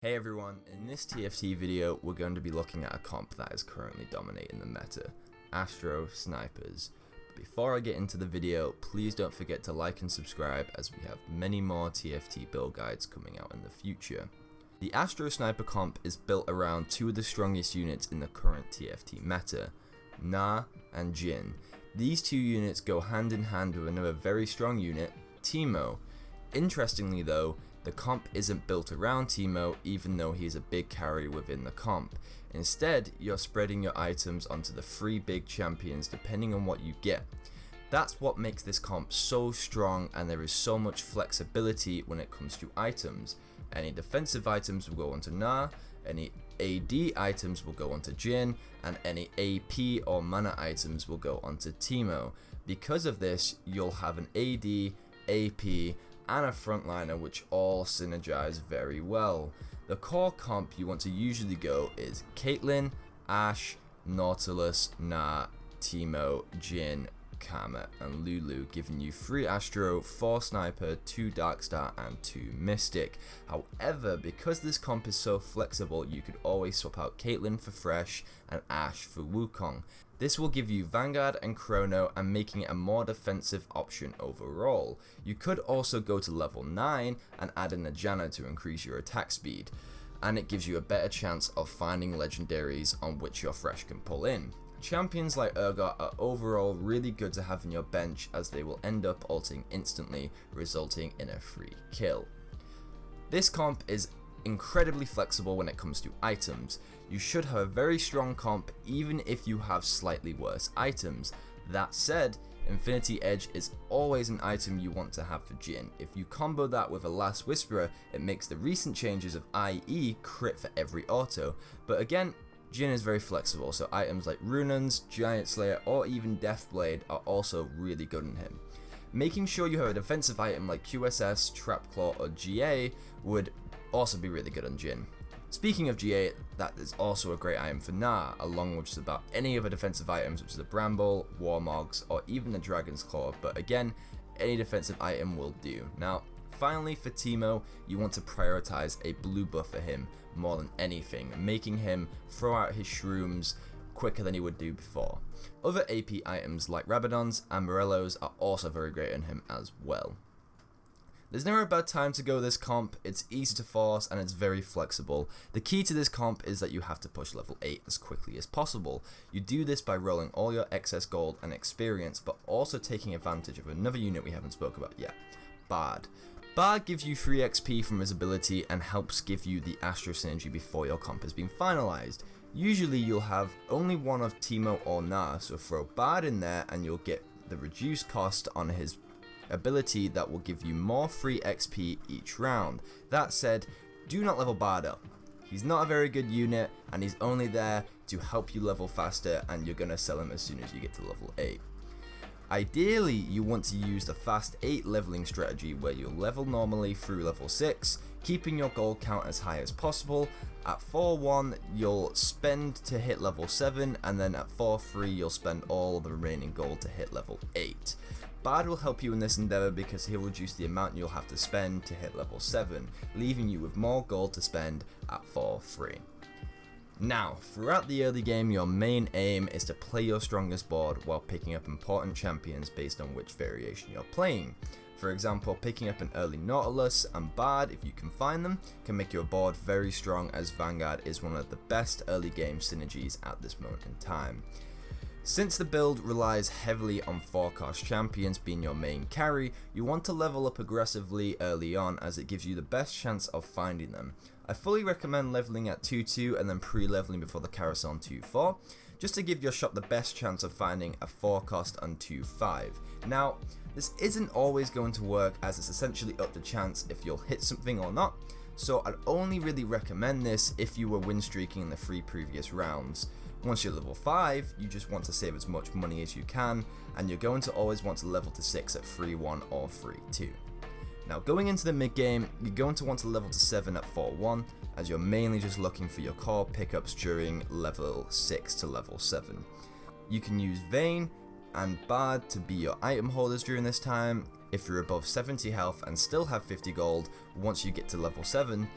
Hey everyone, in this TFT video we're going to be looking at a comp that is currently dominating the meta, Astro Snipers. But before I get into the video, please don't forget to like and subscribe as we have many more TFT build guides coming out in the future. The Astro Sniper comp is built around two of the strongest units in the current TFT meta, Na and Jin. These two units go hand in hand with another very strong unit, Teemo. Interestingly though, the comp isn't built around Teemo even though he is a big carry within the comp. Instead, you're spreading your items onto the three big champions depending on what you get. That's what makes this comp so strong, and there is so much flexibility when it comes to items. Any defensive items will go onto Na, any AD items will go onto Jin, and any AP or mana items will go onto Teemo. Because of this, you'll have an AD, AP, and a frontliner which all synergize very well. The core comp you want to usually go is Caitlyn, Ashe, Nautilus, Na, Teemo, Jin, Kama, and Lulu, giving you 3 Astro, 4 Sniper, 2 Darkstar, and 2 Mystic. However, because this comp is so flexible, you could always swap out Caitlyn for Thresh and Ashe for Wukong. This will give you Vanguard and Chrono and making it a more defensive option overall. You could also go to level 9 and add in a Janna to increase your attack speed, and it gives you a better chance of finding legendaries on which your Thresh can pull in. Champions like Urgot are overall really good to have in your bench as they will end up ulting instantly, resulting in a free kill. This comp is incredibly flexible when it comes to items. You should have a very strong comp even if you have slightly worse items. That said, Infinity Edge is always an item you want to have for Jin. If you combo that with a Last Whisperer, it makes the recent changes of IE crit for every auto, but again, Jin is very flexible, so items like Runans, Giant Slayer, or even Deathblade are also really good on him. Making sure you have a defensive item like QSS, Trapclaw, or GA would also be really good on Jin. Speaking of GA, that is also a great item for Na, along with just about any other defensive items such as a Bramble, Warmogs, or even the Dragon's Claw, but again, any defensive item will do. Now, finally for Teemo, you want to prioritize a blue buff for him more than anything, making him throw out his shrooms quicker than he would do before. Other AP items like Rabadons and Morellos are also very great on him as well. There's never a bad time to go this comp, it's easy to force and it's very flexible. The key to this comp is that you have to push level 8 as quickly as possible. You do this by rolling all your excess gold and experience, but also taking advantage of another unit we haven't spoke about yet, Bard. Bard gives you 3 XP from his ability and helps give you the Astro synergy before your comp has been finalized. Usually you'll have only one of Teemo or Na, so throw Bard in there and you'll get the reduced cost on his ability that will give you more free XP each round. That said, do not level Bard up. He's not a very good unit and he's only there to help you level faster, and you're going to sell him as soon as you get to level 8. Ideally, you want to use the fast 8 leveling strategy where you'll level normally through level 6, keeping your gold count as high as possible. At 4-1, you'll spend to hit level 7, and then at 4-3, you'll spend all the remaining gold to hit level 8. Bard will help you in this endeavor because he'll reduce the amount you'll have to spend to hit level 7, leaving you with more gold to spend at 4-3. Now, throughout the early game, your main aim is to play your strongest board while picking up important champions based on which variation you're playing. For example, picking up an early Nautilus and Bard, if you can find them, can make your board very strong, as Vanguard is one of the best early game synergies at this moment in time. Since the build relies heavily on forecast champions being your main carry, you want to level up aggressively early on as it gives you the best chance of finding them. I fully recommend leveling at 2-2 and then pre-leveling before the carousel on 2-4, just to give your shop the best chance of finding a forecast on 2-5. Now, this isn't always going to work as it's essentially up to chance if you'll hit something or not, so I'd only really recommend this if you were win streaking in the 3 previous rounds. Once you're level 5, you just want to save as much money as you can, and you're going to always want to level to 6 at 3-1 or 3-2. Now, going into the mid game, you're going to want to level to 7 at 4-1, as you're mainly just looking for your core pickups during level 6 to level 7. You can use Vayne and Bard to be your item holders during this time. If you're above 70 health and still have 50 gold, once you get to level 7,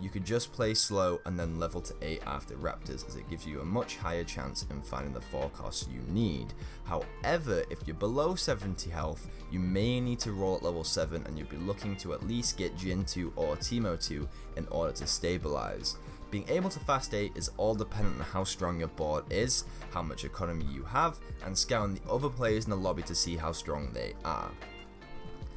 you could just play slow and then level to 8 after Raptors, as it gives you a much higher chance in finding the 4 costs you need. However, if you're below 70 health, you may need to roll at level 7 and you'll be looking to at least get Jin 2 or Teemo 2 in order to stabilize. Being able to fast 8 is all dependent on how strong your board is, how much economy you have, and scouting the other players in the lobby to see how strong they are.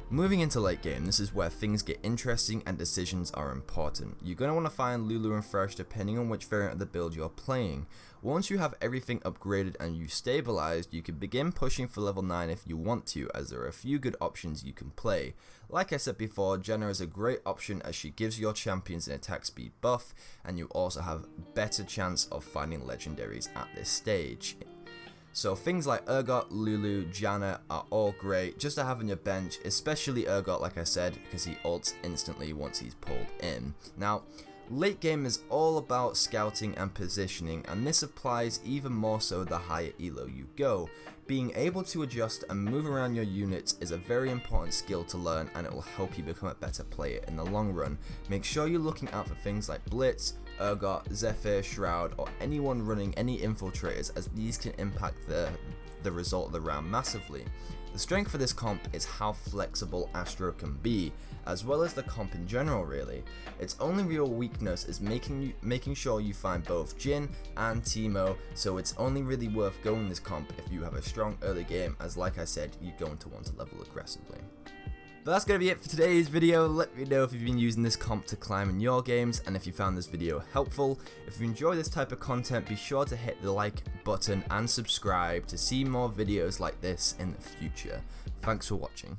Moving into late game, this is where things get interesting and decisions are important. You're going to want to find Lulu and Thresh depending on which variant of the build you're playing. Once you have everything upgraded and you've stabilized, you can begin pushing for level 9 if you want to, as there are a few good options you can play. Like I said before, Jenna is a great option as she gives your champions an attack speed buff, and you also have better chance of finding legendaries at this stage. So things like Urgot, Lulu, Janna are all great just to have on your bench, especially Urgot, like I said, because he ults instantly once he's pulled in. Now, late game is all about scouting and positioning, and this applies even more so the higher elo you go. Being able to adjust and move around your units is a very important skill to learn, and it will help you become a better player in the long run. Make sure you're looking out for things like Blitz, Urgot, Zephyr, Shroud, or anyone running any infiltrators, as these can impact the result of the round massively. The strength for this comp is how flexible Astro can be, as well as the comp in general really. Its only real weakness is making sure you find both Jin and Teemo, so it's only really worth going this comp if you have a strong early game, as like I said, you're going to want to level aggressively. But that's going to be it for today's video. Let me know if you've been using this comp to climb in your games, and if you found this video helpful. If you enjoy this type of content, be sure to hit the like button and subscribe to see more videos like this in the future. Thanks for watching.